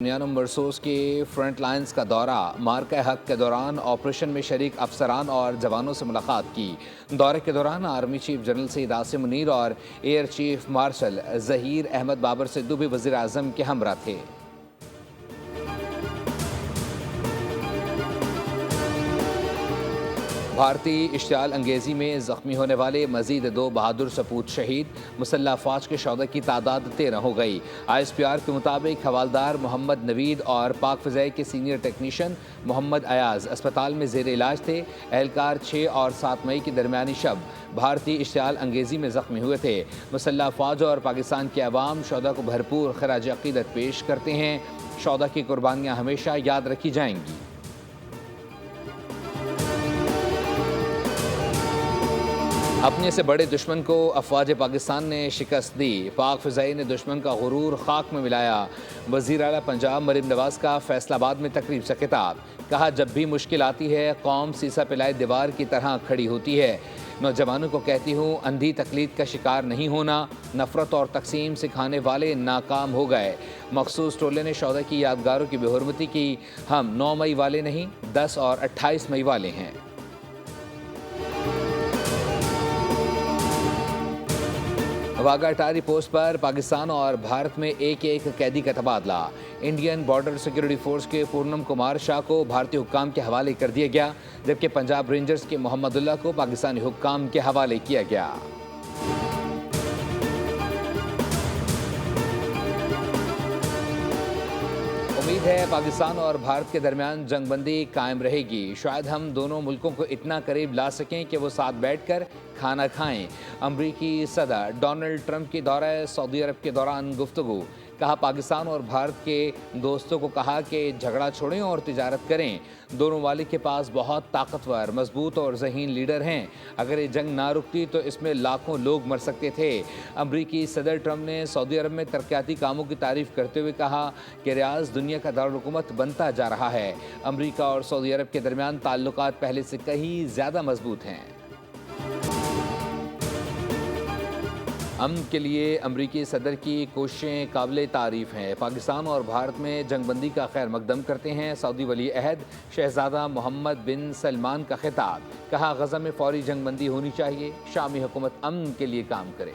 نیانم مرسوس کی front lines کا دورہ مارکہ حق کے دوران آپریشن میں شریک افسران اور جوانوں سے ملاقات کی۔ دورے کے دوران army chief general Syed Asim Munir اور air chief marshal Zaheer Ahmed Babar Sidhu بھی وزیر اعظم کے ہمراہ تھے۔ بھارتی اشتعال انگیزی میں زخمی ہونے والے مزید 2 بہادر سپوت شہید، مسلح افواج کے شہداء کی تعداد 13 ہو گئی۔ ISPR کے مطابق حوالدار محمد نوید اور پاک فضائی کے سینئر ٹیکنیشین محمد ایاز اسپتال میں زیر علاج تھے۔ اہلکار 6 اور 7 مئی کی درمیانی شب بھارتی اشتعال انگیزی میں زخمی ہوئے تھے۔ مسلح افواج اور پاکستان کے عوام شہداء کو بھرپور خراج عقیدت پیش کرتے ہیں۔ شہداء کی قربانیاں ہمیشہ یاد رکھی جائیں گی۔ اپنے سے بڑے دشمن کو افواج پاکستان نے شکست دی، پاک فضائی نے دشمن کا غرور خاک میں ملایا۔ وزیر اعلیٰ پنجاب مریم نواز کا فیصل آباد میں تقریب سے خطاب، کہا جب بھی مشکل آتی ہے قوم سیسا پلائی دیوار کی طرح کھڑی ہوتی ہے۔ نوجوانوں کو کہتی ہوں اندھی تقلید کا شکار نہیں ہونا، نفرت اور تقسیم سکھانے والے ناکام ہو گئے۔ مخصوص ٹولے نے شہداء کی یادگاروں کی بے حرمتی کی، ہم 9 مئی والے نہیں 10 اور 28 مئی والے ہیں۔ واگا اٹاری پوسٹ پر پاکستان اور بھارت میں ایک قیدی کا تبادلہ۔ انڈین بارڈر سیکورٹی فورس کے پورنم کمار شاہ کو بھارتی حکام کے حوالے کر دیا گیا، جبکہ پنجاب رینجرز کے محمد اللہ کو پاکستانی حکام کے حوالے کیا گیا۔ امید ہے پاکستان اور بھارت کے درمیان جنگ بندی قائم رہے گی، شاید ہم دونوں ملکوں کو اتنا قریب لا سکیں کہ وہ ساتھ بیٹھ کر کھانا کھائیں۔ امریکی صدر ڈونلڈ ٹرمپ کی دورہ سعودی عرب کے دوران گفتگو، کہا پاکستان اور بھارت کے دوستوں کو کہا کہ جھگڑا چھوڑیں اور تجارت کریں۔ دونوں ممالک کے پاس بہت طاقتور، مضبوط اور ذہین لیڈر ہیں، اگر یہ جنگ نہ رکتی تو اس میں لاکھوں لوگ مر سکتے تھے۔ امریکی صدر ٹرمپ نے سعودی عرب میں ترقیاتی کاموں کی تعریف کرتے ہوئے کہا کہ ریاض دنیا کا دارالحکومت بنتا جا رہا ہے۔ امریکہ اور سعودی عرب کے درمیان تعلقات پہلے سے کہیں زیادہ مضبوط ہیں۔ امن کے لیے امریکی صدر کی کوششیں قابل تعریف ہیں، پاکستان اور بھارت میں جنگ بندی کا خیر مقدم کرتے ہیں۔ سعودی ولی عہد شہزادہ محمد بن سلمان کا خطاب، کہا غزہ میں فوری جنگ بندی ہونی چاہیے، شامی حکومت امن کے لیے کام کرے۔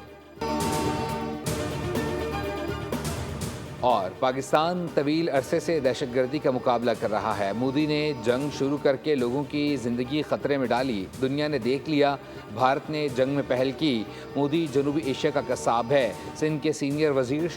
اور پاکستان طویل عرصے سے دہشت گردی کا مقابلہ کر رہا ہے، مودی نے جنگ شروع کر کے لوگوں کی زندگی خطرے میں ڈالی، دنیا نے دیکھ لیا، بھارت نے جنگ میں پہل کی۔ مودی جنوبی ایشیا کا قصاب ہے، سندھ کے سینئر وزیر